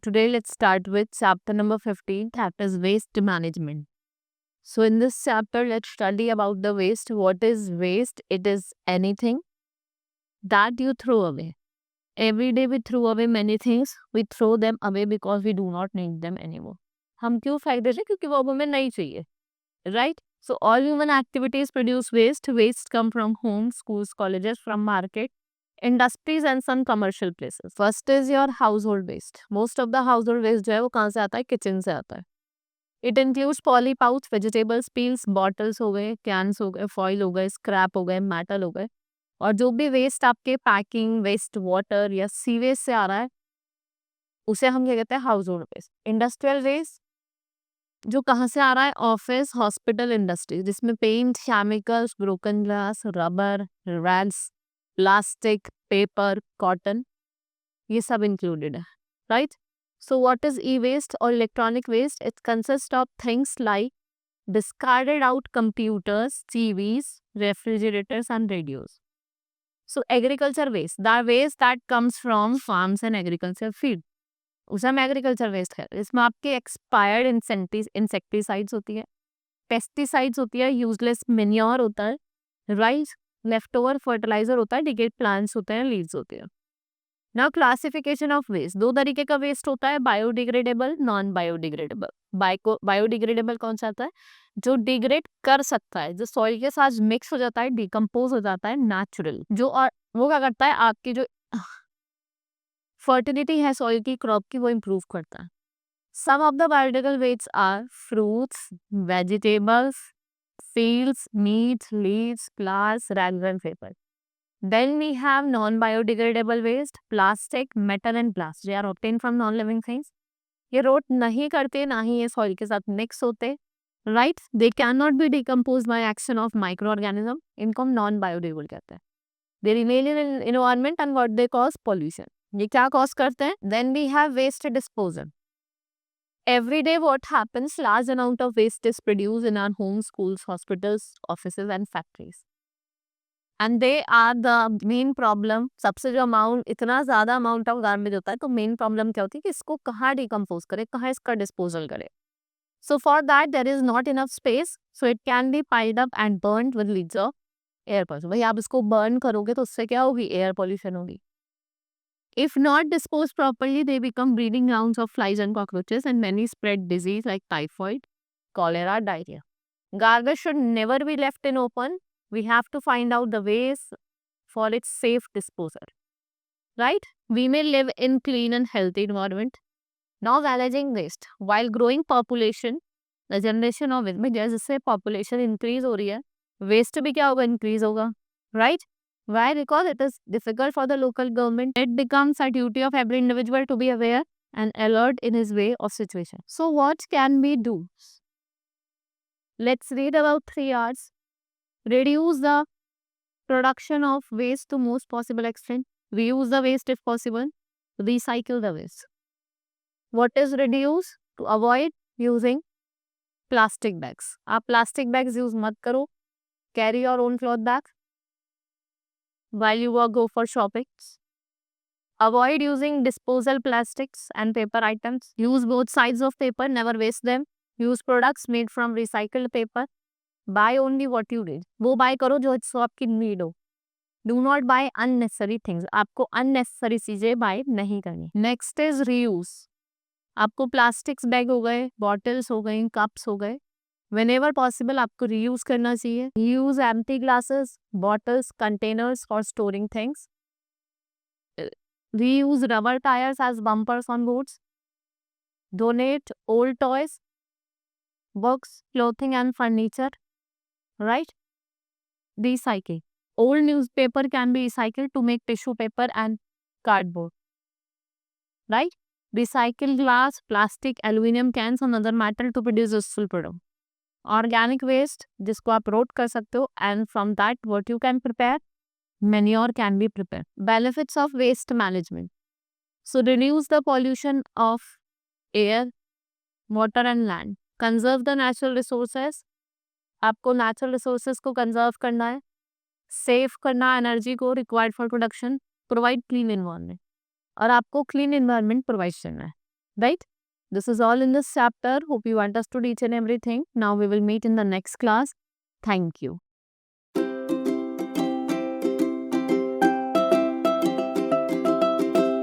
today let's start with chapter number 15, that is waste management. So in this chapter, let's study about the waste. What is waste? It is anything that you throw away. Every day we throw away many things. We throw them away because we do not need them anymore. हम क्यों फेंक देते हैं? क्योंकि वो अब हमें नहीं चाहिए, right? So all human activities produce waste. Waste come from homes, schools, colleges, from market, industries and some commercial places. First is your household waste. Most of the household waste जो है वो कहाँ से आता है? किचन से आता है. It includes poly pouch, vegetables, peels, bottles हो गए, cans हो गए, foil हो गए, scrap हो गए, metal हो गए, और जो भी वेस्ट आपके पैकिंग, वेस्ट वाटर या सीवेज से आ रहा है उसे हम क्या कहते हैं? Household waste. Industrial waste जो कहाँ से आ रहा है? ऑफिस, हॉस्पिटल, इंडस्ट्री, जिसमें paint, chemicals, broken glass, rubber, rags, plastic, paper, cotton, ये सब इंक्लूडेड है, right? So what is e waste और electronic waste? It consist of things like discarded out computers, TVs, refrigerators and radios. So agriculture waste, the waste that comes from farms and agriculture field, उसे हम agriculture waste है. इसमें आपके expired insecticides होती है, pesticides होती है, useless manure होता है, राइट, लेफ्ट ओवर फर्टिलाइजर होता है, डिकेड प्लांट्स होते हैं, लीव्स होते हैं. नाउ क्लासिफिकेशन ऑफ वेस्ट, दो तरीके का वेस्ट होता है, बायोडिग्रेडेबल, नॉन बायोडिग्रेडेबल. बायोडिग्रेडेबल कौन सा आता है? जो डिग्रेड कर सकता है, जो सॉइल के साथ मिक्स हो जाता है, डिकम्पोज हो जाता है नेचुरल, जो और वो क्या करता है? आपकी जो फर्टिलिटी है सॉइल की, क्रॉप की, वो इम्प्रूव करता है. Some of the biodegradable waste are fruits, vegetables, seeds, meat, leaves, flowers, rags and paper. Then we have non-biodegradable waste, plastic, metal and glass. They are obtained from non-living things. ये road नहीं करते, ना ही ये soil के साथ mix होते, right? They can not be decompose by action of micro organism. इनको हम नॉन बायोडिग्रेडेबल कहते हैं. They remain in environment and what they cause? Pollution. ये क्या कॉज करते हैं? Then we have waste disposal. Every day what happens? Large amount of waste is produced in our homes, schools, hospitals, offices and factories. And they are the main problem. सबसे जो amount, इतना ज़्यादा amount of garbage होता है, तो main problem क्या होती है कि इसको कहाँ डिकम्पोज करे, कहाँ इसका डिस्पोजल करे. So for that there is not enough space, so it can be piled up and burned with leads of air pollution. भाई आप इसको बर्न करोगे तो उससे क्या होगी? एयर पॉल्यूशन होगी. If not disposed properly, they become breeding grounds of flies and cockroaches, and many spread disease like typhoid, cholera, diarrhea. Garbage should never be left in open. We have to find out the ways for its safe disposal. Right? We may live in clean and healthy environment. Now managing waste. While growing population, the generation of waste, जैसे population increase हो रही है, waste भी क्या होगा? Increase होगा, right? Why? Because it is difficult for the local government. It becomes a duty of every individual to be aware and alert in his way of situation. So what can we do? Let's read about 3 R's. Reduce the production of waste to most possible extent. Reuse the waste if possible. Recycle the waste. What is reduce? To avoid using plastic bags. आप plastic bags use मत करो. Carry your own cloth bag while you go for shopping. Avoid using disposal plastics and paper items. Use both sides of paper, never waste them. Use products made from recycled paper. Buy only what you need. वो buy करो जो आपकी need हो. Do not buy unnecessary things. आपको unnecessary चीजें buy नहीं करनी. Next is reuse. आपको plastics bag हो गए, bottles हो गई, cups हो गए, whenever possible आपको reuse करना चाहिए. Use empty glasses, bottles, containers for storing things. Reuse rubber tires as bumpers on boats. Donate old toys, books, clothing and furniture. Right? Recycle. Old newspaper can be recycled to make tissue paper and cardboard. Right? Recycle glass, plastic, aluminum cans and other metal to produce useful product. Organic waste, जिसको आप road कर सकते हो, and from that what you can prepare? Manure can be prepared. Benefits of waste management. So reduce the pollution of air, water and land. Conserve the natural resources. आपको natural resources को conserve करना है. Save करना energy को required for production. Provide clean environment. और आपको clean environment provide करना है. right? This is all in this chapter. Hope you understood each and everything. Now we will meet in the next class. Thank you.